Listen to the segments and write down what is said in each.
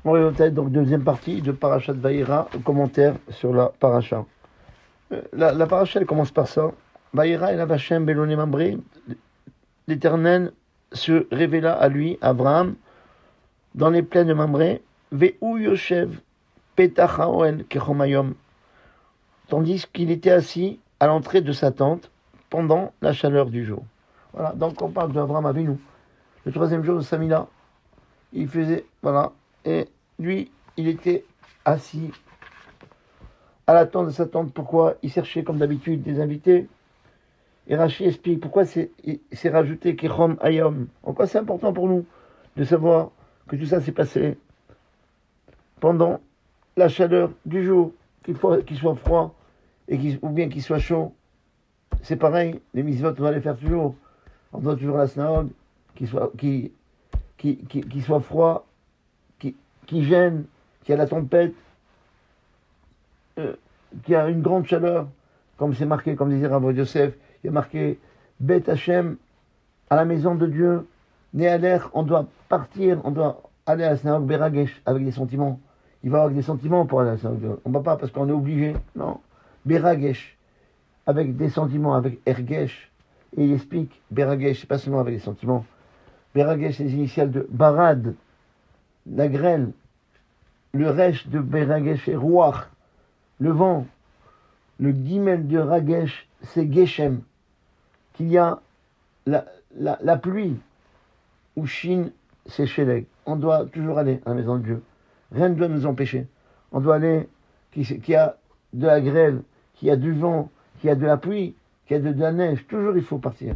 On va peut-être donc deuxième partie de Parashat Vayera, commentaire sur la Paracha. La Paracha, elle commence par ça. Vayera et la Vachem Beloné Mambré, l'Éternel se révéla à lui, Abraham, dans les plaines de Mambré, Ve'u Yoshev Petach Haoel Kechomayom, tandis qu'il était assis à l'entrée de sa tente pendant la chaleur du jour. Voilà, donc on parle d'Abraham Avinu. Le troisième jour de Samila, il faisait, voilà, et lui, il était assis à la tente de sa tente. Pourquoi? Il cherchait, comme d'habitude, des invités. Et Rashi explique pourquoi il s'est rajouté Kechom Ayom. En quoi c'est important pour nous de savoir que tout ça s'est passé pendant la chaleur du jour, qu'il soit froid ou bien qu'il soit chaud. C'est pareil, les mitzvot, on doit les faire toujours. On doit toujours à la synagogue, qu'il soit froid, qui gêne, qu'il y a la tempête, qu'il y a une grande chaleur, comme c'est marqué, comme disait Rav Yosef, il y a marqué Bet Hashem, à la maison de Dieu, né à l'air, on doit partir, on doit aller à la synagogue Beragesh avec des sentiments. Il va avoir des sentiments pour aller à la synagogue. On ne va pas parce qu'on est obligé, non. Beragesh, avec des sentiments, avec Ergesh. Et il explique, Beragesh, c'est pas seulement avec des sentiments. Beragesh, c'est les initiales de Barad, la grêle. Le Resh de Beragesh est Ruach, le vent. Le Gimel de Ragesh, c'est Geshem. Qu'il y a la pluie. Ou Shin, c'est Sheleg. On doit toujours aller à la maison de Dieu. Rien ne doit nous empêcher. On doit aller, qu'il y a de la grêle, qu'il y a du vent, qu'il y a de la pluie, qu'il y a de la neige. Toujours il faut partir.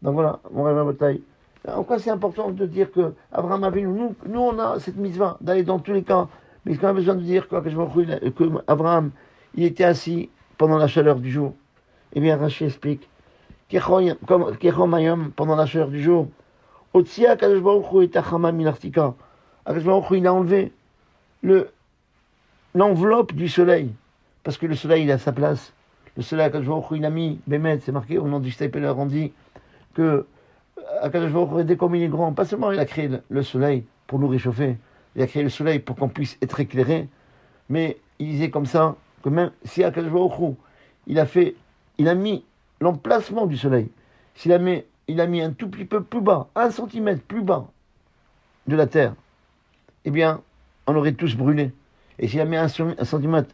Donc voilà, mon rêve à bataille. En quoi c'est important de dire que Abraham Avinu, nous on a cette mitzvah d'aller dans tous les cas. Mais il y a quand même besoin de dire que Abraham, il était assis pendant la chaleur du jour. Eh bien, Rashi explique, Kechomayom, pendant la chaleur du jour, Otsia Kadosh Baruch Hu et Achama Minartika. Kadosh Baruch Hu, il a enlevé l'enveloppe du soleil. Parce que le soleil, il a sa place. Le soleil, Kadosh Baruch Hu, il a mis Bémet, c'est marqué au nom du Stapler, on dit que Kadosh Baruch Hu, dès comme il est grand, pas seulement il a créé le soleil pour nous réchauffer, il a créé le soleil pour qu'on puisse être éclairé, mais il disait comme ça, que même si Akadosh Baruch Hu, il a mis l'emplacement du soleil, il a mis un tout petit peu plus bas, 1 centimètre plus bas de la terre, eh bien, on aurait tous brûlé. Et s'il a mis un centimètre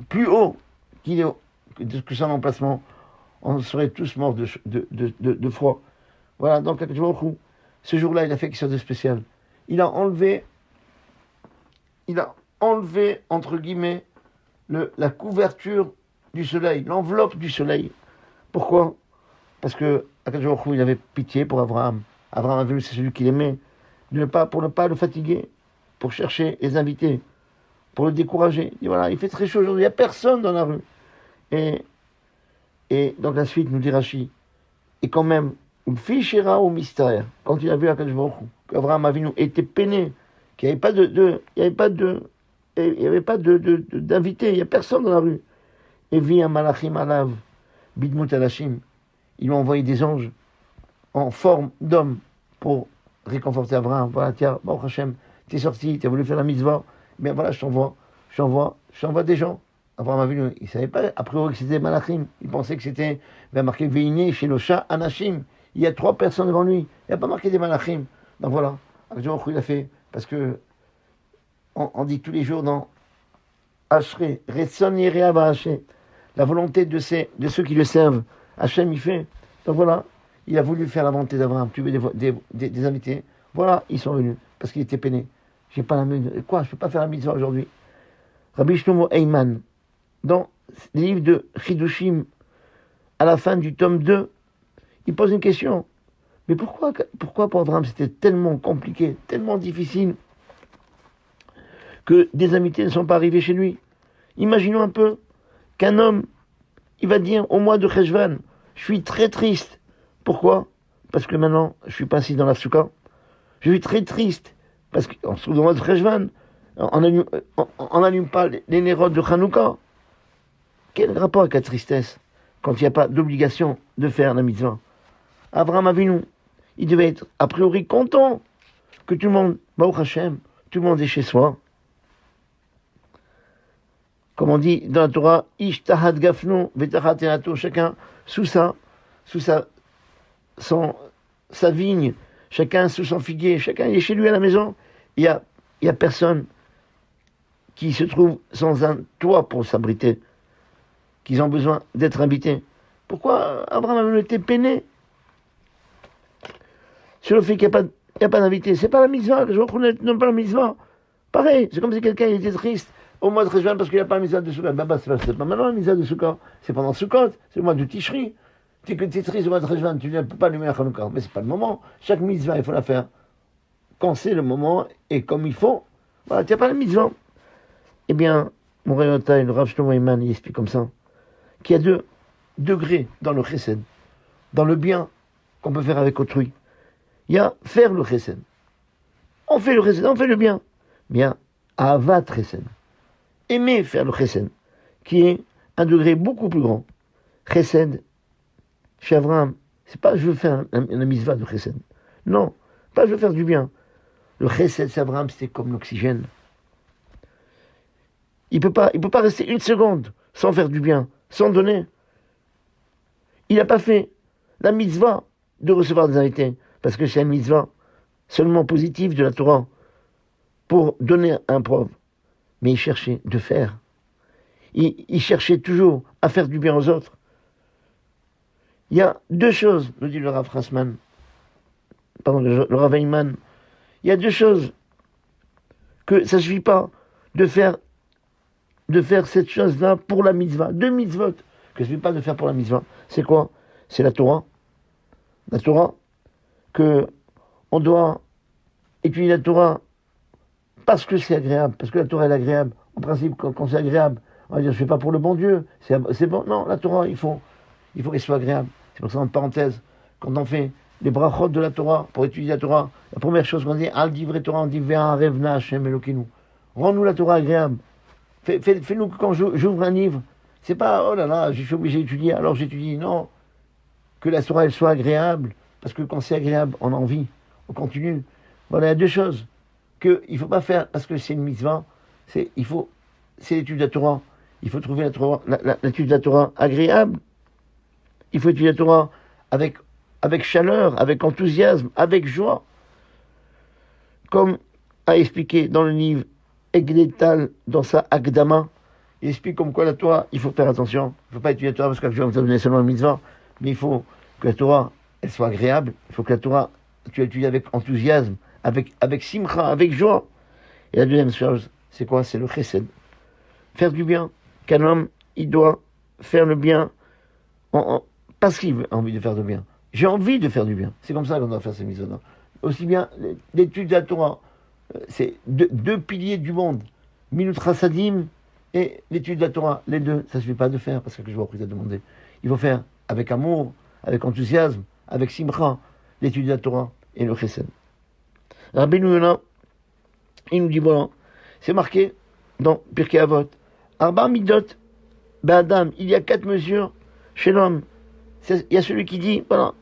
plus haut que son emplacement, on serait tous morts de froid. Voilà, donc Akadosh Baruch Hu, ce jour-là, il a fait quelque chose de spécial. Il a enlevé, entre guillemets, la couverture du soleil, l'enveloppe du soleil. Pourquoi? Parce que Akadosh Baruch Hu, il avait pitié pour Abraham. Abraham a vu, c'est celui qu'il aimait, pour ne pas le fatiguer, pour chercher les invités, pour le décourager. Il dit voilà, il fait très chaud aujourd'hui, il n'y a personne dans la rue. Et donc la suite nous dit Rashi, et quand même, une fichera au mystère, quand il a vu Akadosh Baruch Hu, qu'Abraham Avinu était peiné, qu'il n'y avait pas d'invité, il n'y a personne dans la rue. Et vit un malachim alav, bidmut alashim. Ils lui ont envoyé des anges en forme d'homme pour réconforter Abraham. Voilà, tiens, Baruch Hashem, t'es sorti, t'as voulu faire la mitzvah. Mais voilà, je t'envoie des gens. Abraham Avinu, il ne savait pas, a priori, que c'était malachim. Il pensait que c'était, il a marqué Veiné chez le chat Anashim. Il y a 3 personnes devant lui. Il n'y a pas marqué des malachim. Donc voilà, il a fait, parce que on dit tous les jours dans Ashrei, Retson Yerea Va'asher, la volonté de ceux qui le servent. Hachem il fait. Donc voilà, il a voulu faire la volonté d'Abraham, tuer des invités. Voilà, ils sont venus, parce qu'il était peiné. J'ai pas la quoi, je ne peux pas faire la mitzvah aujourd'hui. Rabbi Shlomo Eyman, dans les livres de Chidushim, à la fin du tome 2, il pose une question. Mais pourquoi pour Abraham c'était tellement compliqué, tellement difficile, que des invités ne sont pas arrivés chez lui? Imaginons un peu qu'un homme, il va dire au mois de Cheshvan, je suis très triste. Pourquoi? Parce que maintenant, je suis pas assis dans la soukha. Je suis très triste, parce qu'on se trouve au mois de Cheshvan, on n'allume pas les nérodes de Hanouka. Quel rapport avec la tristesse, quand il n'y a pas d'obligation de faire la mitzvah? Abraham Avinu, il devait être a priori content que tout le monde, Baruch Hashem, tout le monde est chez soi. Comme on dit dans la Torah, Ish tahat gafnu vetahat enato, chacun sous sa vigne, chacun sous son figuier, chacun est chez lui à la maison. Il y a personne qui se trouve sans un toit pour s'abriter, qu'ils ont besoin d'être habités. Pourquoi Abraham a été peiné sur le fait qu'il n'y a pas d'invité? C'est pas la mitzvah, je reconnais non pas la mitzvah. Pareil, c'est comme si quelqu'un était triste au mois de Réjouan parce qu'il n'y a pas la mitzvah de Sukkot. C'est pas maintenant la mitzvah de Sukkot, c'est pendant Sukkot, c'est le mois de Tishri. Tu es triste au mois de Réjouan, tu ne peux pas allumer la Chanukah, mais c'est pas le moment. Chaque mitzvah, il faut la faire quand c'est le moment et comme il faut. Voilà, tu n'as pas la mitzvah. Eh bien, mon Réotai, le Rav Shlomo Eiman, il explique comme ça qu'il y a 2 degrés dans le chesed, dans le bien qu'on peut faire avec autrui. Il y a faire le chesed. On fait le chesed, on fait le bien. Mais il y a avat chesed. Aimer faire le chesed, qui est un degré beaucoup plus grand. Chesed, chez Abraham, c'est pas je veux faire un mitzvah de chesed. Non, pas je veux faire du bien. Le chesed, chez Abraham, c'était comme l'oxygène. Il peut pas rester une seconde sans faire du bien, sans donner. Il n'a pas fait la mitzvah de recevoir des invités, parce que c'est un mitzvah seulement positif de la Torah, pour donner un preuve. Mais il cherchait de faire. Il cherchait toujours à faire du bien aux autres. Il y a 2 choses, nous dit le Rav Strassman, le Rav Eiman. Il y a 2 choses que ça ne suffit pas de faire cette chose-là pour la mitzvah. 2 mitzvot que ça ne suffit pas de faire pour la mitzvah. C'est quoi? C'est la Torah. La Torah, que on doit étudier la Torah parce que c'est agréable, parce que la Torah est agréable. En principe, quand c'est agréable, on va dire je ne fais pas pour le bon Dieu, c'est bon. Non, la Torah, il faut qu'elle soit agréable. C'est pour ça, en parenthèse, quand on fait les brachot de la Torah, pour étudier la Torah, la première chose qu'on dit, al divrei Torah, on dit ve'a revna Hashem Elokeinu. Rends-nous la Torah agréable. Fais-nous que quand j'ouvre un livre, c'est pas oh là là, je suis obligé d'étudier, alors j'étudie. Non, que la Torah elle soit agréable, parce que quand c'est agréable, on a envie, on continue. Voilà, il y a 2 choses qu'il ne faut pas faire parce que c'est une mitzvah. C'est l'étude de la Torah. Il faut trouver l'étude de la Torah agréable. Il faut étudier la Torah avec chaleur, avec enthousiasme, avec joie. Comme a expliqué dans le livre Egletal, dans sa Akdama, il explique comme quoi la Torah, il faut faire attention. Il ne faut pas étudier la Torah parce que je vais vous donner seulement une mitzvah, mais il faut que la Torah, elle soit agréable. Il faut que la Torah, tu l'étudies avec enthousiasme, avec simcha, avec joie. Et la deuxième chose, c'est quoi? C'est le chesed. Faire du bien. Qu'un homme, il doit faire le bien parce qu'il a envie de faire du bien. J'ai envie de faire du bien. C'est comme ça qu'on doit faire ces mitzvot. Aussi bien l'étude de la Torah, c'est 2 piliers du monde. Minut Chassadim et l'étude de la Torah. Les 2, ça ne suffit pas de faire parce que je vois que vous avez demandé. Il faut faire avec amour, avec enthousiasme, avec simcha, l'étude de la Torah et le chesed. Rabbeinu Yonah, il nous dit voilà, c'est marqué dans Pirkei Avot. Arba midot, Adam, il y a 4 mesures chez l'homme. Il y a celui qui dit, voilà,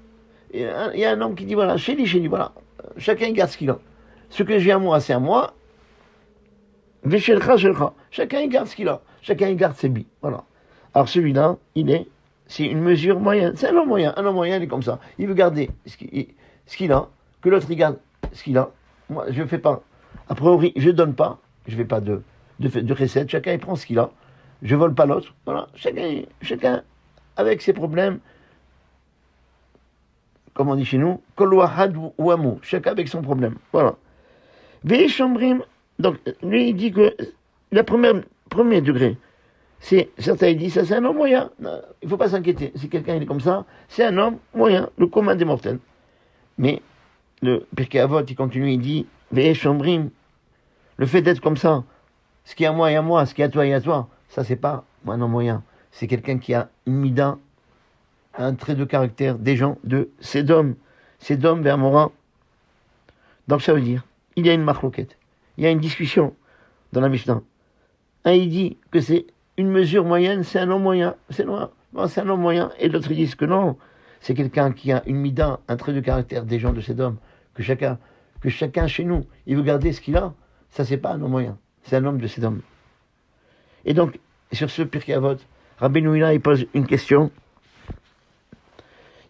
il y a un homme qui dit, voilà, chez lui, voilà, chacun il garde ce qu'il a. Ce que j'ai à moi, c'est à moi. Veshelcha, shelcha. Chacun il garde ce qu'il a. Chacun il garde ses billes. Voilà. Alors celui-là, c'est une mesure moyenne. C'est un homme moyen. Un homme moyen, il est comme ça. Il veut garder ce qu'il a, que l'autre il garde ce qu'il a. Moi, je ne fais pas. A priori, je ne donne pas. Je ne fais pas de recette. Chacun il prend ce qu'il a. Je ne vole pas l'autre. Voilà. Chacun avec ses problèmes. Comme on dit chez nous, kol wahad ou amou. Chacun avec son problème. Voilà. Ve'eshomrim. Donc, lui, il dit que le premier degré, certains ils disent ça, c'est un homme moyen. Il ne faut pas s'inquiéter. Si quelqu'un il est comme ça, c'est un homme moyen, le commun des mortels. Mais le Pirkei Avot, il continue, il dit, Ve'eshomrim, le fait d'être comme ça, ce qui est à moi et à moi, ce qui est à toi et à toi, ça c'est pas un homme moyen. C'est quelqu'un qui a une mida, un trait de caractère des gens de Sédom vers Mora. Donc ça veut dire, il y a une marloquette. Il y a une discussion dans la Mishnah. Un il dit que c'est une mesure moyenne, c'est un homme moyen. C'est noir. Non, c'est un homme moyen. Et d'autres ils disent que non. C'est quelqu'un qui a une mida, un trait de caractère des gens de Sédom. Que chacun chez nous, il veut garder ce qu'il a. ça c'est pas un homme moyen, c'est un homme de Sédom. Et donc, sur ce Pirkei Avot, Rabbi Nouina, il pose une question.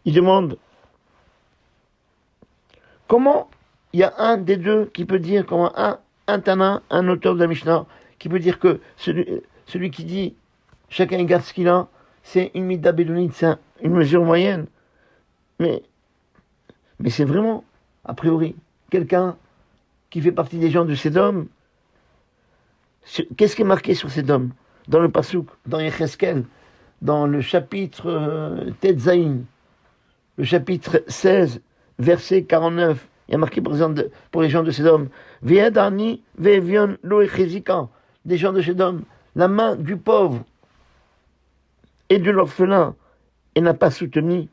Il demande comment il y a un des deux qui peut dire, comment un Tana, un auteur de la Mishnah, qui peut dire que celui qui dit chacun il garde ce qu'il a, c'est une mida bédonite, c'est une mesure moyenne. Mais c'est vraiment, a priori, quelqu'un qui fait partie des gens de Sédom. Qu'est-ce qui est marqué sur Sédom? Dans le Passouk, dans Yecheskel, dans le chapitre Tetzaïn, le chapitre 16, verset 49, il y a marqué par exemple pour les gens de Sédom, Ve'adani ve'evion lo echezika, des gens de Sédom, la main du pauvre et de l'orphelin, et n'a pas soutenu.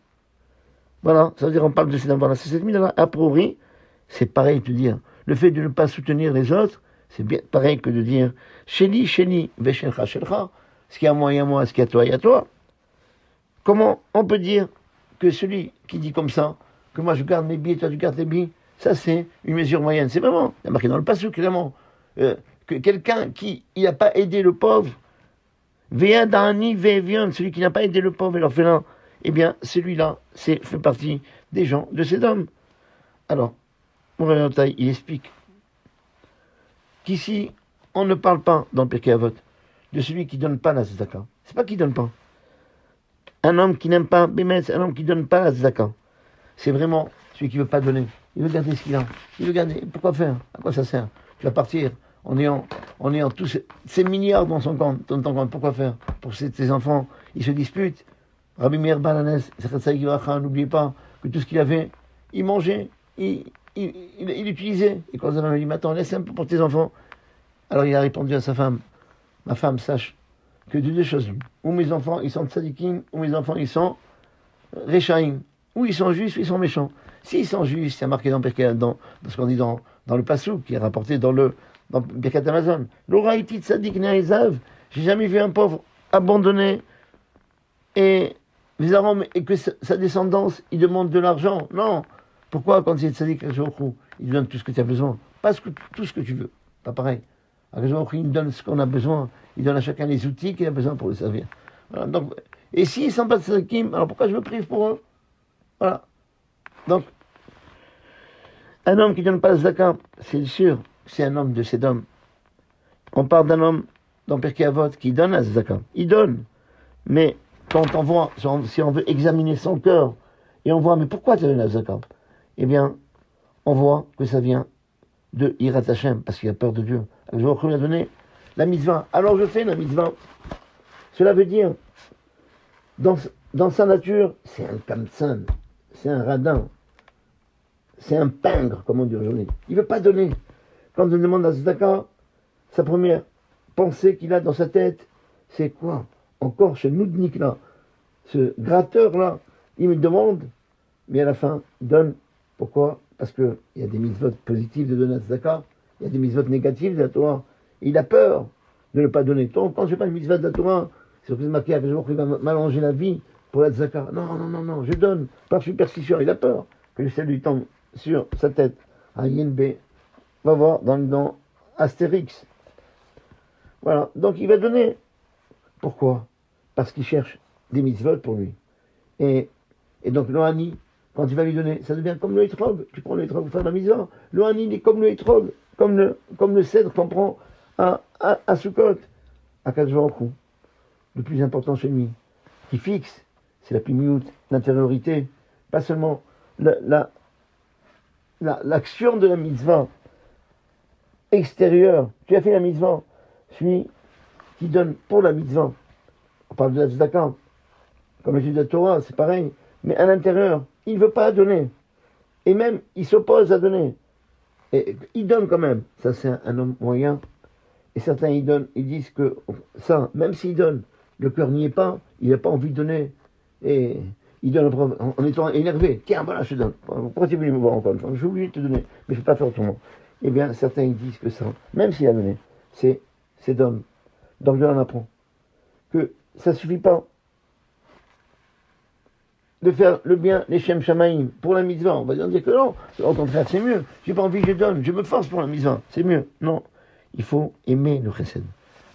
Voilà, ça veut dire on parle de Sédom. Voilà, c'est cette mise-là. A priori, c'est pareil de dire, le fait de ne pas soutenir les autres, c'est bien pareil que de dire Sheli, Sheli, Veshelcha, Shelcha, ce qui est à moi et à moi, ce qui est à toi et à toi. Comment on peut dire que celui qui dit comme ça, que moi je garde mes billets, toi tu gardes tes billets, ça c'est une mesure moyenne. C'est vraiment, il y a marqué dans le passage clairement, que quelqu'un qui n'a pas aidé le pauvre, Vea Dani Vevion, celui qui n'a pas aidé le pauvre et l'orphelin, eh bien celui-là fait partie des gens de Sédom. Alors, mon taille, il explique qu'ici, on ne parle pas dans le Pirkei Avot de celui qui ne donne pas la tzedaka. C'est pas qui ne donne pas. Un homme qui n'aime pas Bémet, un homme qui ne donne pas la tzedaka. C'est vraiment celui qui ne veut pas donner. Il veut garder ce qu'il a. Il veut garder. Pourquoi faire? À quoi ça sert? Tu vas partir en ayant tous ces milliards dans ton compte. Pourquoi faire? Pour que tes enfants, ils se disputent. Rabbi Meir Balanes, n'oubliez pas que tout ce qu'il avait, il mangeait, il utilisait. Et quand il dit, mais attends, laisse un peu pour tes enfants. Alors il a répondu à sa femme, ma femme, sache que de deux choses, ou mes enfants, ils sont tzadikim, ou mes enfants, ils sont rechaim, ou ils sont justes, ou ils sont méchants. S'ils sont justes, c'est marqué dans ce qu'on dit dans le Passouk, qui est rapporté dans Birkat Amazon. L'oraïti tzadik ne'ezav, j'ai jamais vu un pauvre abandonné, et que sa descendance, il demande de l'argent. Non. Pourquoi, quand c'est tzadik, il donne tout ce que tu as besoin? Pas tout ce que tu veux. Pas pareil. Il donne ce qu'on a besoin. Il donne à chacun les outils qu'il a besoin pour le servir. Voilà, donc, et s'ils ne sont pas de tzadikim, alors pourquoi je me prive pour eux? Voilà. Donc, un homme qui ne donne pas le zakat, c'est sûr, c'est un homme de Sédom. On parle d'un homme dans Pirkei Avot qui donne la zakat. Il donne. Mais quand on voit, si on veut examiner son cœur, et on voit, mais pourquoi tu donnes la zakat? Eh bien, on voit que ça vient de Hirat Hashem, parce qu'il a peur de Dieu. Je vais lui donner la mitzvah. Alors je fais la mitzvah. Cela veut dire, dans sa nature, c'est un kamtsan, c'est un radin, c'est un pingre, comme on dit aujourd'hui. Il ne veut pas donner. Quand on demande à Tzedaka, sa première pensée qu'il a dans sa tête, c'est quoi? Encore ce noudnik-là, ce gratteur-là, il me demande, mais à la fin, donne. Pourquoi? Parce qu'il y a des mitzvot positives de donner à Tzedaka, il y a des mitzvot négatives de la Torah. Il a peur de ne pas donner. Donc, quand je ne fais pas une mitzvah de la Torah, c'est marqué avec le qu'il va m'allonger la vie pour la Tzedaka. Non, je donne par superstition. Il a peur que le ciel lui tombe sur sa tête. Yinbe, va voir dans le nom Astérix. Voilà, donc il va donner. Pourquoi? Parce qu'il cherche des mitzvot pour lui. Et donc, l'Ohani, quand tu vas lui donner, ça devient comme le hétrog. Tu prends le hétrog pour faire la mitzvah. L'Ohani, il est comme le hétrog, comme le cèdre qu'on prend à Sukkot, à Kadosh Baruch Hu. Le plus important chez lui, qui fixe, c'est la pimiout, l'intériorité, pas seulement l'action de la mitzvah extérieure. Tu as fait la mitzvah, celui qui donne pour la mitzvah. On parle de la tzedaka, comme l'étude de la Torah, c'est pareil. Mais à l'intérieur, il ne veut pas donner. Et même, il s'oppose à donner. Et il donne quand même. Ça, c'est un homme moyen. Et certains, ils disent que ça, même s'il donne, le cœur n'y est pas, il n'a pas envie de donner. Et il donne en étant énervé. Tiens, voilà, je te donne. Pourquoi tu es venu me voir encore une fois? J'ai oublié de te donner, mais je ne vais pas faire autrement. Eh bien, certains, ils disent que ça, même s'il a donné, c'est d'homme. Donc, on apprend que ça ne suffit pas de faire le bien, les Shem Shamaïm, pour la mitzvah. On va dire que non. Au contraire, c'est mieux. J'ai pas envie, je donne. Je me force pour la mitzvah. C'est mieux. Non. il faut aimer le chesed.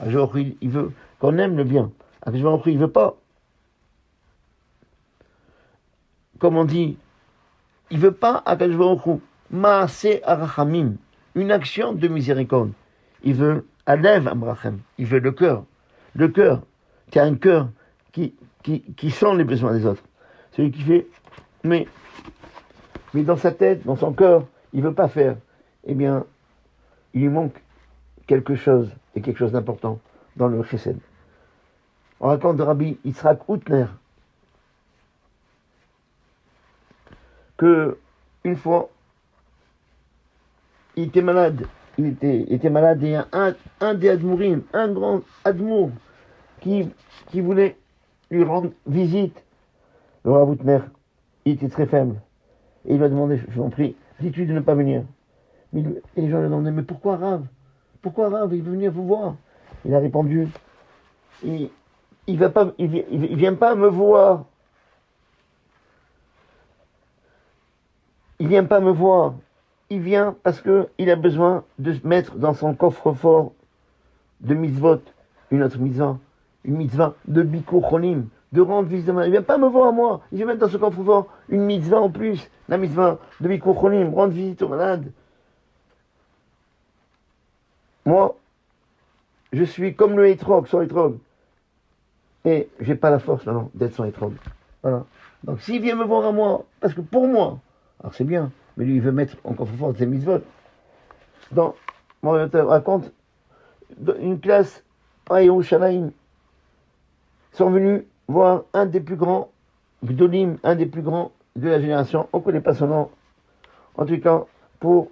Il veut qu'on aime le bien. Il veut pas, comme on dit, il veut pas Maaseh Arachamim, une action de miséricorde. Il veut Alev Amrachem, il veut le cœur, qui a un cœur qui sent les besoins des autres. Celui qui fait, mais dans sa tête, dans son cœur, il veut pas faire. Eh bien, il lui manque quelque chose, et quelque chose d'important dans le chesed. On raconte de Rabbi Yitzhak Outner que une fois, il était malade. Il était malade et il y a un des Admourim, un grand Admour, qui voulait lui rendre visite. Le Rav Outner, il était très faible. Et il lui a demandé, je vous en prie, dis-tu de ne pas venir. Et les gens lui ont demandé, mais pourquoi Rav? Pourquoi Rav? Il veut venir vous voir. Il a répondu, il vient pas me voir. Il vient pas me voir. Il vient parce que il a besoin de se mettre dans son coffre-fort de mitzvot, une autre mitzvah, une mitzvah de bikur cholim, de rendre visite. Il vient pas me voir moi. Il vient mettre dans ce coffre-fort une mitzvah en plus, la mitzvah de bikur cholim, rendre visite aux malades. Moi, je suis comme le hétrog, sans hétrog. Et j'ai pas la force maintenant d'être sans hétrog. Voilà. Donc s'il vient me voir à moi, parce que pour moi, alors c'est bien, mais lui il veut mettre en coffre-fort ses mitzvot. Dans mon orientateur raconte, une classe à Yerushalayim sont venus voir un des plus grands Gdolim, un des plus grands de la génération. On ne connaît pas son nom. En tout cas, pour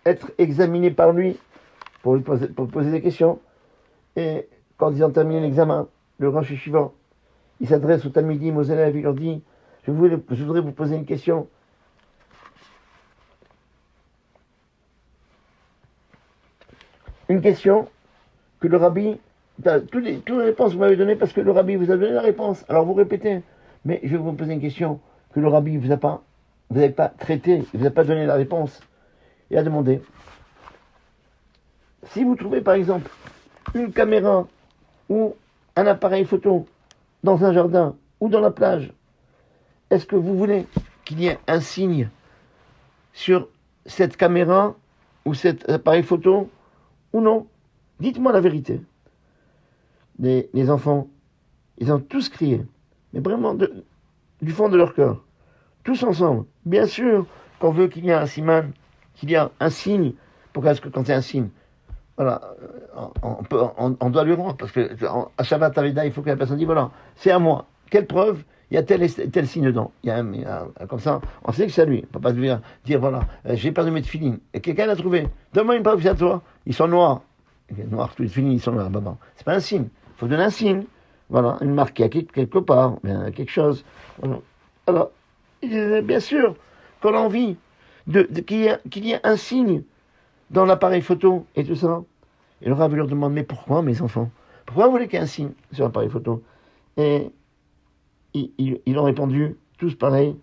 être examiné par lui, pour poser des questions. Et quand ils ont terminé l'examen, le Rosh Yeshiva, il s'adresse aux Talmidim, aux élèves, il leur dit, je voudrais vous poser une question. Une question que le rabbi, toutes les réponses que vous m'avez données parce que le rabbi vous a donné la réponse. Alors vous répétez. Mais je vais vous poser une question que le rabbi vous n'avez pas traité, vous n'a pas donné la réponse. Il a demandé. Si vous trouvez par exemple une caméra ou un appareil photo dans un jardin ou dans la plage, est-ce que vous voulez qu'il y ait un signe sur cette caméra ou cet appareil photo ou non? Dites-moi la vérité. Les enfants, ils ont tous crié, mais vraiment du fond de leur cœur, tous ensemble. Bien sûr qu'on veut qu'il y ait un siman, qu'il y ait un signe, pourquoi est-ce que quand il y a un signe, voilà, on doit lui rendre, parce que à Shabbat Aveda, il faut que la personne dise, voilà, c'est à moi. Quelle preuve? Il y a tel signe dedans. Comme ça, on sait que c'est à lui. On ne peut pas dire voilà, j'ai perdu mes tefilines. Et quelqu'un l'a trouvé. Donne-moi une preuve, c'est à toi. Ils sont noirs. Noirs, tous les tefilines, ils sont noirs. Bon. C'est pas un signe. Il faut donner un signe. Voilà, une marque quelque part, quelque chose. Voilà. Alors, bien sûr qu'on a envie qu'il y ait un signe dans l'appareil photo et tout ça. Et le Rav leur demande, mais pourquoi, mes enfants? Pourquoi vous voulez qu'il y ait un signe sur l'appareil photo? Et ils ont répondu, tous pareil,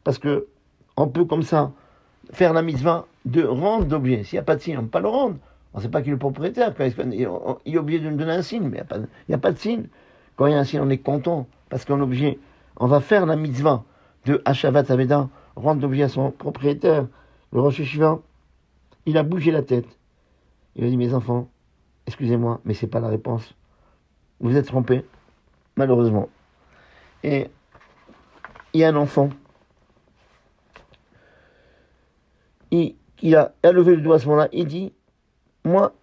parce que on peut comme ça faire la mitzvah de rendre l'objet. S'il n'y a pas de signe, on ne peut pas le rendre. On ne sait pas qui est le propriétaire. Il est obligé de nous donner un signe, mais il n'y a pas de signe. Quand il y a un signe, on est content, parce qu'on est obligé. On va faire la mitzvah de Hashavat Aveda, rendre l'objet à son propriétaire. Le Rosh Yeshiva, il a bougé la tête. Il a dit, mes enfants, excusez-moi, mais c'est pas la réponse. Vous êtes trompés, malheureusement. Et il y a un enfant. Il a levé le doigt à ce moment-là. Il dit, moi,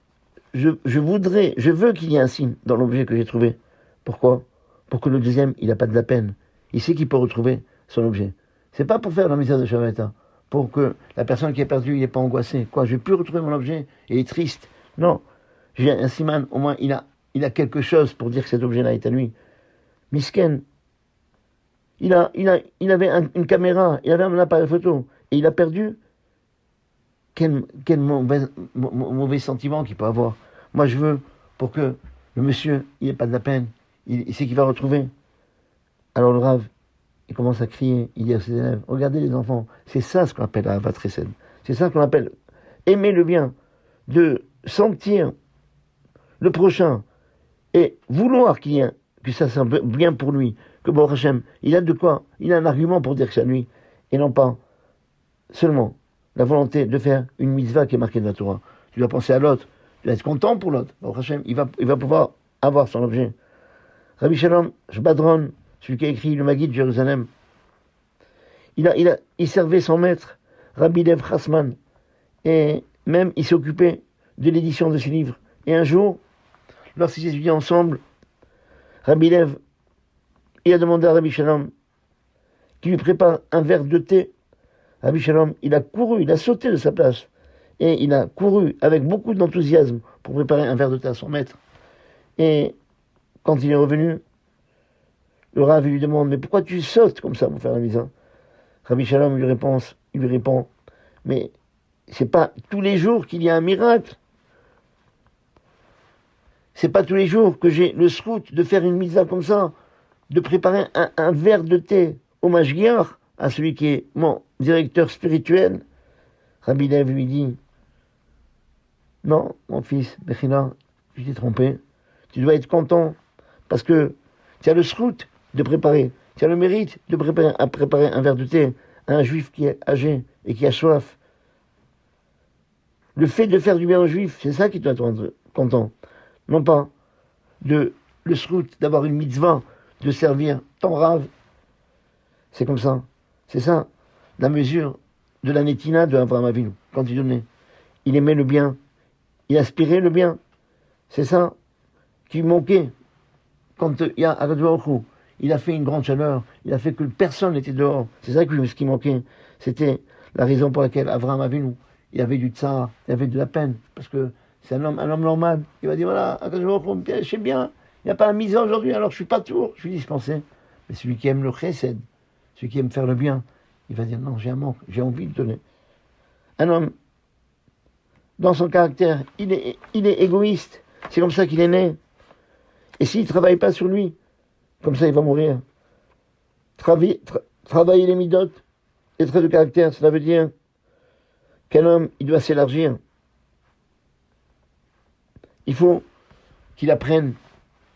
je veux qu'il y ait un signe dans l'objet que j'ai trouvé. Pourquoi? Pour que le deuxième, il n'a pas de la peine. Il sait qu'il peut retrouver son objet. C'est pas pour faire la misère de Shabbat, pour que la personne qui est perdue, il n'est pas angoissé. Quoi, je vais plus retrouver mon objet, et il est triste. Non. J'ai un siman, au moins, il a quelque chose pour dire que cet objet-là est à lui. Misken, il avait une caméra, il avait un appareil photo, et il a perdu. Quel mauvais sentiment qu'il peut avoir. Moi, je veux, pour que le monsieur, il n'ait pas de la peine, il sait qu'il va retrouver. Alors le Rav, il commence à crier, il dit à ses élèves, regardez les enfants, c'est ça ce qu'on appelle Ahavat Chesed. C'est ça qu'on appelle aimer le bien, de sentir le prochain, et vouloir que ça soit bien pour lui, que Baruch Hashem, il a de quoi, il a un argument pour dire que c'est à lui, et non pas seulement la volonté de faire une mitzvah qui est marquée dans la Torah. Tu dois penser à l'autre, tu dois être content pour l'autre. Baruch Hashem, il va pouvoir avoir son objet. Rabbi Shalom Shbadron, celui qui a écrit le Maguid de Jérusalem, il servait son maître, Rabbi Lev Chasman, et même il s'est occupé de l'édition de ses livres. Et un jour, lorsqu'ils étudiaient ensemble, Rabbi Lev, il a demandé à Rabbi Shalom qu'il lui prépare un verre de thé. Rabbi Shalom, il a couru, il a sauté de sa place, et il a couru avec beaucoup d'enthousiasme pour préparer un verre de thé à son maître. Et quand il est revenu, le Rav lui demande, mais pourquoi tu sautes comme ça pour faire la mise? Rabbi Shalom lui répond, mais c'est pas tous les jours qu'il y a un miracle. C'est pas tous les jours que j'ai le srout de faire une mise comme ça, de préparer un verre de thé au Mashgiach, à celui qui est mon directeur spirituel. Rabbi Lev lui dit, non, mon fils, Bechina, tu t'es trompé. Tu dois être content, parce que tu as le srout de préparer, tu as le mérite de préparer un verre de thé à un juif qui est âgé et qui a soif. Le fait de faire du bien aux juifs, c'est ça qui doit te rendre content. Non pas le srout d'avoir une mitzvah, de servir ton rave. C'est comme ça. C'est ça, la mesure de la netina de Abraham Avinu, quand il donnait. Il aimait le bien, il aspirait le bien. C'est ça qui manquait quand il y a Akadosh Baruch Hu. Il a fait une grande chaleur, il a fait que personne n'était dehors. C'est ça ce qui manquait. C'était la raison pour laquelle Abraham Avinu, il avait du tsar, il avait de la peine, parce que c'est un homme normal. Il va dire, voilà, Akadosh Baruch Hu, je sais bien, il n'y a pas la mise aujourd'hui, alors je suis pas tour, je suis dispensé. Mais celui qui aime le chesed, celui qui aime faire le bien, il va dire, non, j'ai un manque, j'ai envie de donner. Un homme, dans son caractère, il est égoïste. C'est comme ça qu'il est né. Et s'il ne travaille pas sur lui, comme ça il va mourir. Travailler les midotes, les traits de caractère, cela veut dire qu'un homme, il doit s'élargir. Il faut qu'il apprenne,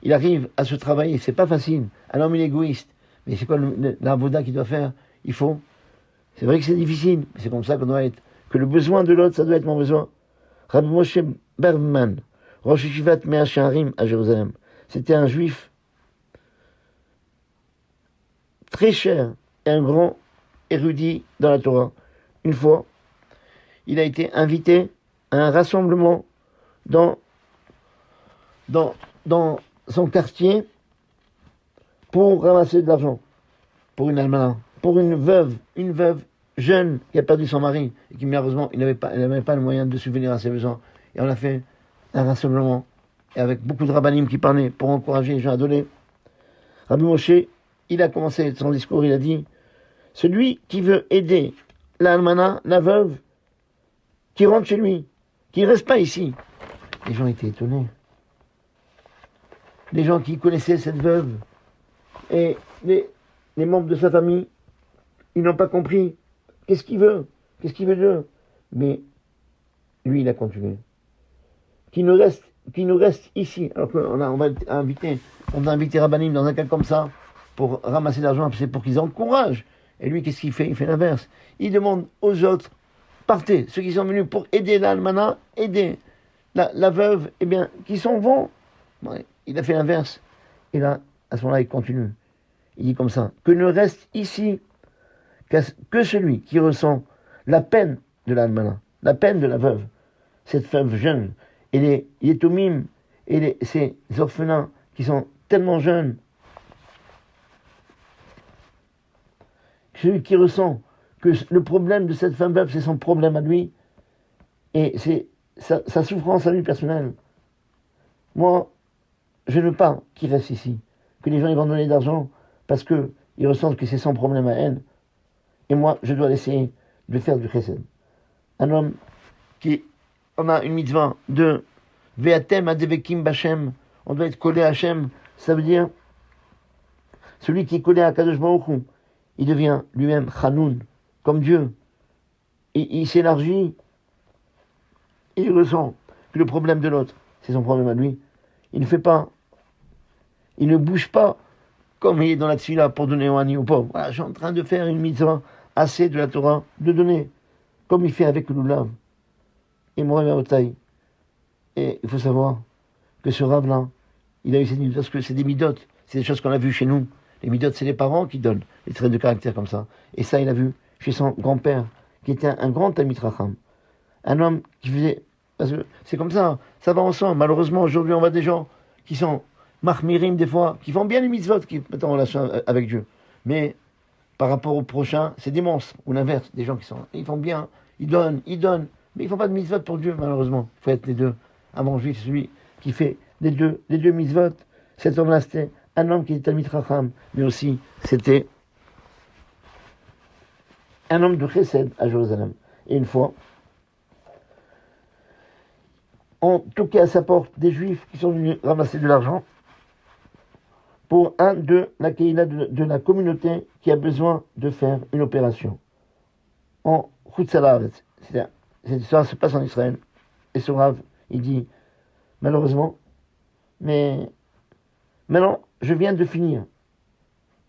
il arrive à se travailler, c'est pas facile. Un homme, il est égoïste. Mais c'est quoi l'avoda qu'il doit faire? C'est vrai que c'est difficile, mais c'est comme ça qu'on doit être. Que le besoin de l'autre, ça doit être mon besoin. Rabbi Moshe Bergman, Rosh Yeshivat Mea Shearim à Jérusalem. C'était un juif très cher et un grand érudit dans la Torah. Une fois, il a été invité à un rassemblement dans son quartier pour ramasser de l'argent pour une almana, pour une veuve jeune qui a perdu son mari et qui malheureusement il n'avait pas le moyen de subvenir à ses besoins. Et on a fait un rassemblement et avec beaucoup de rabbanim qui parlaient pour encourager les gens à donner. Rabbi Moshe, il a commencé son discours, il a dit, celui qui veut aider l'almana, la veuve, qui rentre chez lui, qui ne reste pas ici. Les gens étaient étonnés. Les gens qui connaissaient cette veuve et les membres de sa famille, ils n'ont pas compris. Qu'est-ce qu'il veut d'eux? Mais lui, il a continué. Qui nous reste ici. Alors qu'on va inviter Rabbanim dans un cas comme ça pour ramasser de l'argent, c'est pour qu'ils encouragent. Et lui, qu'est-ce qu'il fait? Il fait l'inverse. Il demande aux autres, partez, ceux qui sont venus pour aider l'almana, aider la veuve, eh bien, qui s'en vont. Ouais, il a fait l'inverse. Et là, à ce moment-là, il continue. Il dit comme ça, que ne reste ici que celui qui ressent la peine de l'almana, la peine de la veuve, cette veuve jeune, et les yetomim, et ces orphelins qui sont tellement jeunes, celui qui ressent que le problème de cette femme veuve, c'est son problème à lui, et c'est sa souffrance à lui personnelle. Moi, je ne veux pas qu'il reste ici, que les gens ils vont donner d'argent parce qu'ils ressentent que c'est son problème à elle. Et moi, je dois essayer de faire du chesed. Un homme on a une mitzvah de Ve'atem adevekim b'Hashem, on doit être collé à Hachem, ça veut dire celui qui est collé à Kadosh Baruch Hu, il devient lui-même Chanoun, comme Dieu. Et il s'élargit, et il ressent que le problème de l'autre, c'est son problème à lui. il ne fait pas, il ne bouge pas comme il est dans la tfila pour donner au ani, au pauvre. Voilà, je suis en train de faire une mitzvah assez de la Torah, de donner, comme il fait avec le lulav. Et moi, et il faut savoir que ce rave-là, il a eu cette mitzvah, parce que c'est des midotes, c'est des choses qu'on a vues chez nous. Les midotes, c'est les parents qui donnent les traits de caractère comme ça. Et ça, il a vu chez son grand-père, qui était un grand Talmid Racham. Un homme qui faisait... Parce que c'est comme ça va ensemble. Malheureusement, aujourd'hui, on voit des gens qui sont mahmirim des fois, qui font bien les mitzvot, qui mettent en relation avec Dieu. Mais par rapport au prochain, c'est des monstres, ou l'inverse, des gens qui sont... Ils font bien, ils donnent, mais ils font pas de mitzvot pour Dieu, malheureusement. Il faut être les deux. Un bon juif, celui qui fait les deux mitzvot. Cet homme-là, c'était un homme qui était Talmid Racham, mais aussi, c'était un homme de chesed à Jérusalem. Et une fois, ont toqué à sa porte des juifs qui sont venus ramasser de l'argent pour un de la Keïla de la communauté qui a besoin de faire une opération en Chutzalaret. Cette histoire se passe en Israël. Et ce Rav, il dit, malheureusement, mais maintenant, je viens de finir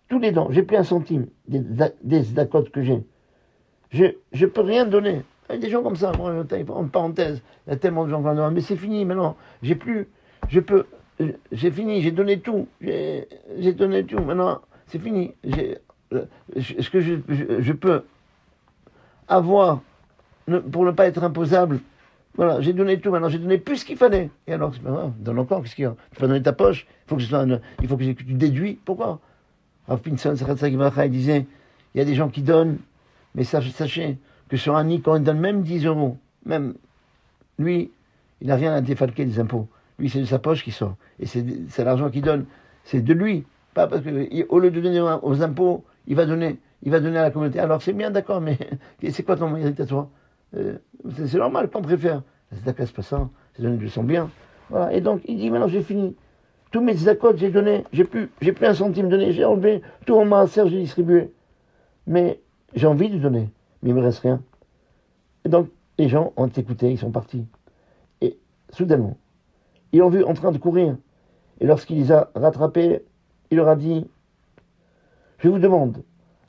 tous les dents, j'ai plus un centime des dacotes que j'ai. Je peux rien donner. Il y a des gens comme ça, en parenthèse, il y a tellement de gens qui en ont, mais c'est fini maintenant, j'ai fini, j'ai donné tout, j'ai donné tout, maintenant, c'est fini. Ce que je peux avoir, pour ne pas être imposable, voilà, j'ai donné tout, maintenant j'ai donné plus qu'il fallait. Et alors, c'est pas grave, donne encore, qu'est-ce qu'il y a? Tu peux donner ta poche, il faut que tu déduis, pourquoi? Rav Pinson, il disait, il y a des gens qui donnent, mais sachez que sur un nid, quand il donne même 10 euros, même lui, il n'a rien à défalquer des impôts. Lui, c'est de sa poche qui sort. Et c'est l'argent qu'il donne, c'est de lui. Pas parce que, au lieu de donner aux impôts, il va donner à la communauté. Alors c'est bien, d'accord, mais c'est quoi ton mérite à toi? C'est normal qu'on préfère. C'est pas ça, c'est donner de son bien. Voilà. Et donc, il dit, maintenant j'ai fini. Tous mes accords, j'ai donné, j'ai plus un centime donné, j'ai enlevé tout mon maaser, j'ai distribué. Mais j'ai envie de donner, mais il me reste rien. Et donc, les gens ont écouté, ils sont partis. Et soudainement, ils l'ont vu en train de courir. Et lorsqu'il les a rattrapés, il leur a dit, je vous demande,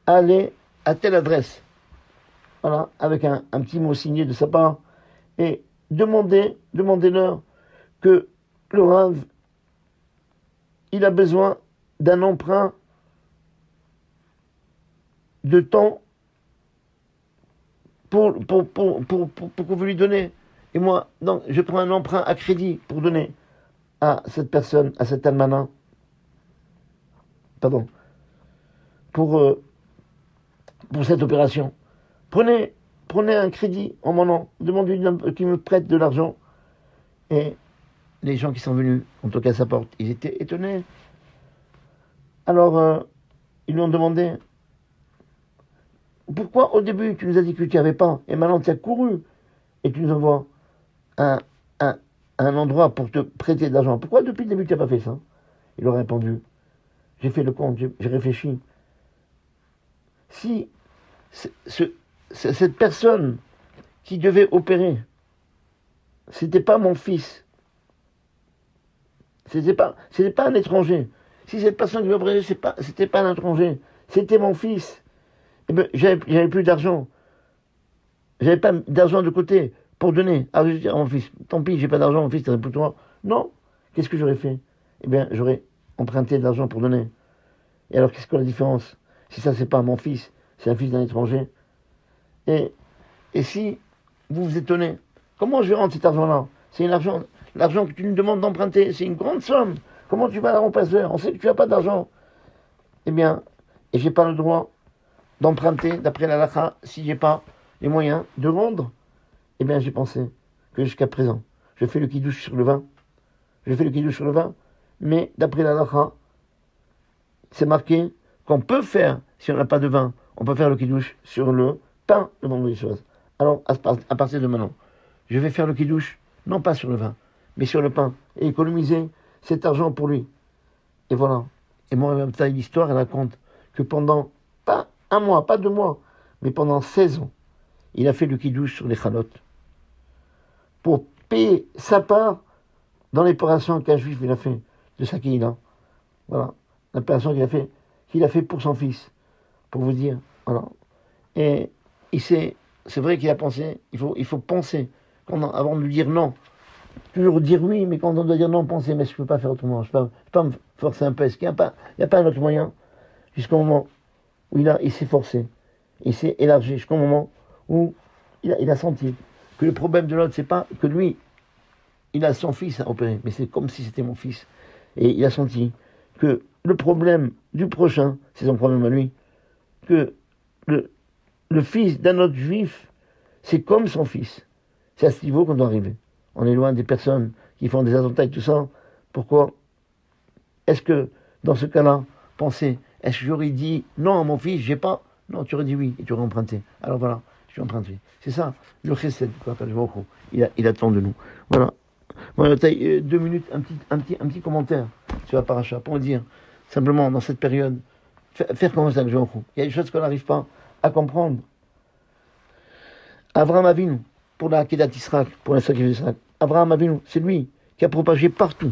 allez à telle adresse. Voilà, avec un petit mot signé de sa part. Et demandez-leur que le Rav, il a besoin d'un emprunt de temps pour que vous lui donnez. Et moi, donc, je prends un emprunt à crédit pour donner à cette personne, à cet almanach, pour cette opération. Prenez un crédit en mon nom, demandez-lui qu'il me prête de l'argent. Et les gens qui sont venus ont toqué à sa porte, ils étaient étonnés. Alors, ils lui ont demandé, pourquoi au début tu nous as dit que tu n'y avais pas, et maintenant tu as couru, et tu nous envoies un endroit pour te prêter de l'argent. Pourquoi depuis le début tu n'as pas fait ça? Il leur a répondu, j'ai fait le compte, j'ai réfléchi. Si cette personne qui devait opérer, c'était pas mon fils, c'était pas un étranger. Si cette personne qui devait opérer, c'était pas un étranger, c'était mon fils. Eh ben, j'avais plus d'argent. J'avais pas d'argent de côté pour donner. Alors je dis à mon fils, tant pis, j'ai pas d'argent, mon fils, t'as pour toi. Non. Qu'est-ce que j'aurais fait? Eh bien, j'aurais emprunté de l'argent pour donner. Et alors, qu'est-ce que la différence? Si ça, c'est pas mon fils, c'est un fils d'un étranger. Et si vous vous étonnez, comment je vais rendre cet argent-là? C'est l'argent que tu nous demandes d'emprunter, c'est une grande somme. Comment tu vas la remplacer? On sait que tu n'as pas d'argent. Eh bien, et j'ai pas le droit d'emprunter, d'après la halakha, si j'ai pas les moyens de rendre. Eh bien, j'ai pensé que jusqu'à présent, je fais le kidouche sur le vin. Mais d'après la halakha, c'est marqué qu'on peut faire, si on n'a pas de vin, on peut faire le kidouche sur le pain, le vendredi choses. Alors, à partir de maintenant, je vais faire le kidouche, non pas sur le vin, mais sur le pain, et économiser cet argent pour lui. Et voilà. Et moi, l'histoire, elle raconte que pendant, pas un mois, pas 2 mois, mais pendant 16 ans, il a fait le kidouche sur les chalotes pour payer sa part dans l'opération qu'un juif il a fait de sa Kehila. Voilà. L'opération qu'il a fait pour son fils. Pour vous dire. Voilà. Et c'est vrai qu'il a pensé, il faut penser. Avant de lui dire non. Toujours dire oui, mais quand on doit dire non, penser, mais je ne peux pas faire autrement. Je ne peux pas me forcer un peu. Est-ce qu'il n'y a pas un autre moyen? Jusqu'au moment où il s'est forcé. Il s'est élargi. Jusqu'au moment où il a senti que le problème de l'autre, c'est pas que lui, il a son fils à opérer, mais c'est comme si c'était mon fils. Et il a senti que le problème du prochain, c'est son problème à lui. Que le fils d'un autre juif, c'est comme son fils. C'est à ce niveau qu'on doit arriver. On est loin des personnes qui font des attentats et tout ça. Pourquoi? Est-ce que, dans ce cas-là, pensez, est-ce que j'aurais dit non à mon fils, j'ai pas? Non, tu aurais dit oui, et tu aurais emprunté. Alors voilà, je suis emprunté. C'est ça, le chesed, il attend de nous. Voilà. Voilà, 2 minutes, un petit commentaire sur la paracha, pour dire, simplement, dans cette période, faire comme ça avec Joachim. Il y a des choses qu'on n'arrive pas à comprendre. Avraham Avinu, pour la Kedat Israël, pour la sacrifice d'Israël. Avraham Avinu, c'est lui qui a propagé partout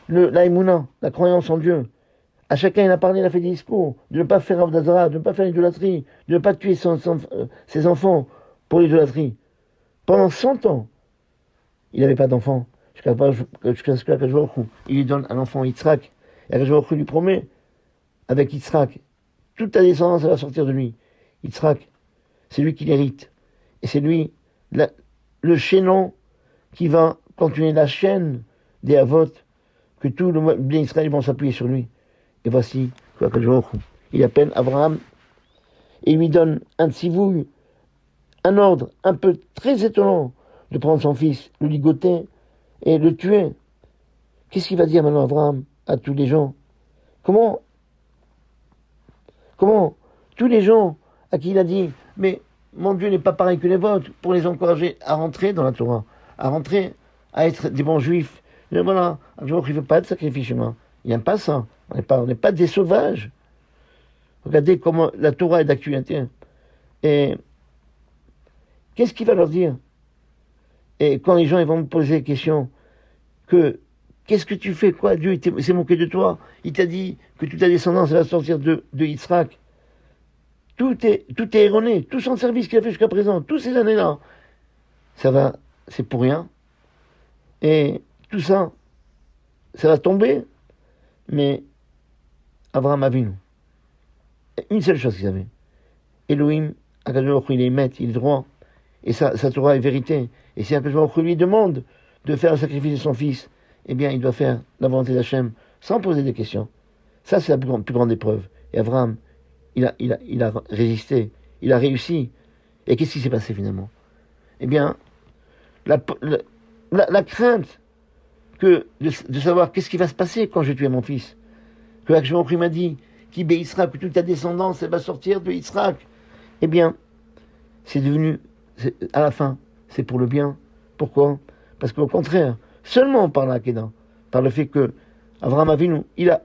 l'aïmouna, la croyance en Dieu. À chacun, il a parlé, il a fait des discours, de ne pas faire Avdazara, de ne pas faire l'idolâtrie, de ne pas tuer ses enfants pour l'idolâtrie. Pendant 100 ans, il n'avait pas d'enfant. Jusqu'à ce qu'Akajouakou, il lui donne un enfant, Yitzhak. Et Akajouakou lui promet, avec Yitzhak, toute ta descendance, elle va sortir de lui. Yitzhak, c'est lui qui l'hérite. Et c'est lui, le chaînon, qui va continuer la chaîne des Avot, que tout le bien Israël vont s'appuyer sur lui. Et voici, il appelle Abraham, et il lui donne un tsivouille, un ordre un peu très étonnant, de prendre son fils, le ligoter et le tuer. Qu'est-ce qu'il va dire maintenant Abraham à tous les gens? Comment tous les gens à qui il a dit, mais mon Dieu n'est pas pareil que les vôtres, pour les encourager à rentrer dans la Torah, à rentrer, à être des bons juifs. Mais voilà, un jour il ne veut pas de sacrifice chez moi. Il n'aime pas ça. On n'est pas des sauvages. Regardez comment la Torah est d'actualité. Et qu'est-ce qu'il va leur dire? Et quand les gens ils vont me poser des questions, qu'est-ce que tu fais, quoi? Dieu s'est moqué de toi. Il t'a dit que toute ta descendance va sortir de Yitzhak. Tout est erroné. Tout son service qu'il a fait jusqu'à présent, toutes ces années-là, c'est pour rien. Et tout ça, ça va tomber. Mais Abraham Avinu, une seule chose qu'il avait. Elohim, Akadosh Baruch Hu, il est maître, il est droit. Et sa Torah est vérité. Et si Akadosh Baruch Hu lui demande de faire le sacrifice de son fils, eh bien, il doit faire la volonté d'Hachem sans poser des questions. Ça, c'est la plus grande épreuve. Et Abraham, il a résisté. Il a réussi. Et qu'est-ce qui s'est passé finalement? Eh bien, la crainte de savoir qu'est-ce qui va se passer quand je tue mon fils. Que Akadosh Baruch Hu m'a dit, qui béissera, que toute ta descendance, elle va sortir de Yitzhak. Eh bien, c'est devenu, à la fin, c'est pour le bien. Pourquoi? Parce qu'au contraire, seulement par la Kedah, par le fait que Avraham Avinu, il a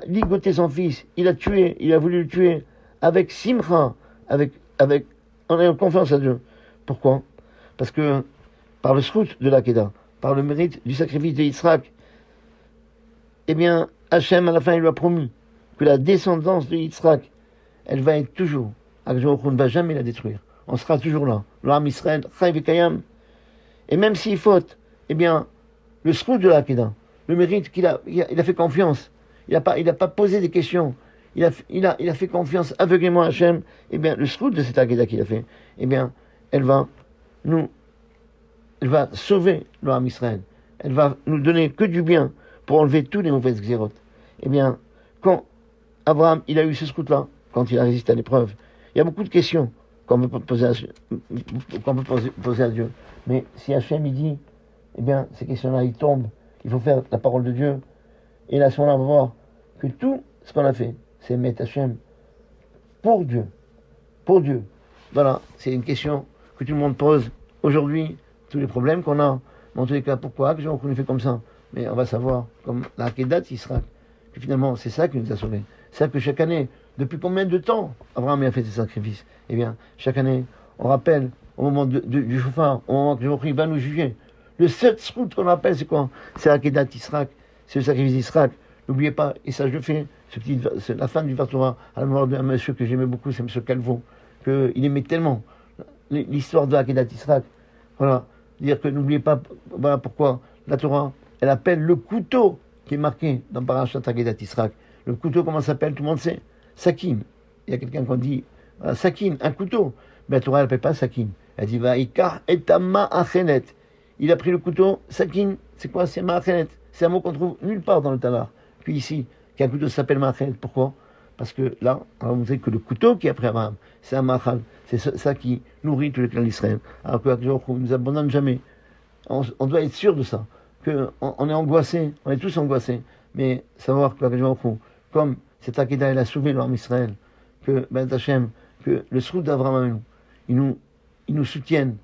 ligoté son fils, il a voulu le tuer avec simcha, en ayant confiance à Dieu. Pourquoi? Parce que par le srout de la Kedah, par le mérite du sacrifice de Yitzhak, eh bien, Hachem, à la fin, il lui a promis que la descendance de Yitzhak, elle va être toujours, on ne va jamais la détruire. On sera toujours là. L'âme Israël, Chai Vekayam. Et même s'il faute, eh bien, le srout de la Kedah, le mérite il a fait confiance. Il n'a pas posé des questions. Il a fait confiance aveuglément à Hachem. Eh bien, le srout de cette Kedah qu'il a fait, eh bien, elle va sauver l'âme Israël. Elle va nous donner que du bien pour enlever tous les mauvaises xérotes. Eh bien, quand Abraham, il a eu ce srout-là, quand il a résisté à l'épreuve, il y a beaucoup de questions qu'on peut poser à Dieu. Mais si Hachem, il dit, eh bien, ces questions-là, ils tombent, il faut faire la parole de Dieu. Et là, à ce moment-là, on va voir que tout ce qu'on a fait, c'est mettre Hachem pour Dieu. Pour Dieu. Voilà, c'est une question que tout le monde pose aujourd'hui, tous les problèmes qu'on a. Mais en tous les cas, pourquoi que on fait comme ça? Mais on va savoir, comme la Kedat Yisraël, que finalement, c'est ça qui nous a sauvés. C'est ça que chaque année, depuis combien de temps Abraham a fait ses sacrifices? Eh bien, chaque année, on rappelle, au moment du chauffard, au moment que Jéhovah va nous juger, Le seul route qu'on appelle, c'est quoi? C'est Akedat Israq, c'est le sacrifice d'Israël. N'oubliez pas, et ça je le fais, c'est la fin du Vartora, à la mémoire d'un monsieur que j'aimais beaucoup, c'est monsieur Calvo, qu'il aimait tellement l'histoire de Akedat Israq. Voilà, dire que n'oubliez pas, voilà pourquoi la Torah, elle appelle le couteau qui est marqué dans Parashat Akedat Israq. Le couteau, comment ça s'appelle? Tout le monde sait. Sakin. Il y a quelqu'un qui dit, voilà, Sakin, un couteau. Mais la Torah, elle n'appelle pas Sakin. Elle dit, Vaikar etama achenet. Il a pris le couteau, Sakin, c'est quoi? C'est Ma'achenet. C'est un mot qu'on trouve nulle part dans le Tanakh. Puis ici, qu'un couteau s'appelle Ma'achenet. Pourquoi? Parce que là, on va vous dire que le couteau qui est après Abraham, c'est un Ma'achal. C'est ça qui nourrit tout le clan d'Israël. Alors que ne nous abandonne jamais. On doit être sûr de ça. On est angoissé, on est tous angoissés. Mais savoir que comme cet Akedah, il a sauvé l'homme Israël, que Ben Hachem, que le Srout d'Abraham, il nous soutienne,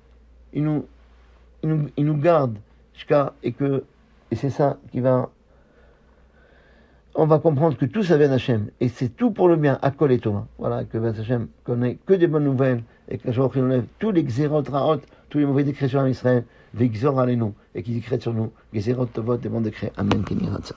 il nous garde et c'est ça qui va, on va comprendre que tout ça vient d'Hachem, et c'est tout pour le bien, à Kol et Torah. Voilà, que Ben Hachem connaît que des bonnes nouvelles, et que Hachem enlève tous les Xérot, Raot, tous les mauvais décrets sur l'homme Israël, Vexor Alenu, et qui décrète sur nous, Xérot, Tovot, des bons décrets. Amen, Kenny Ratza.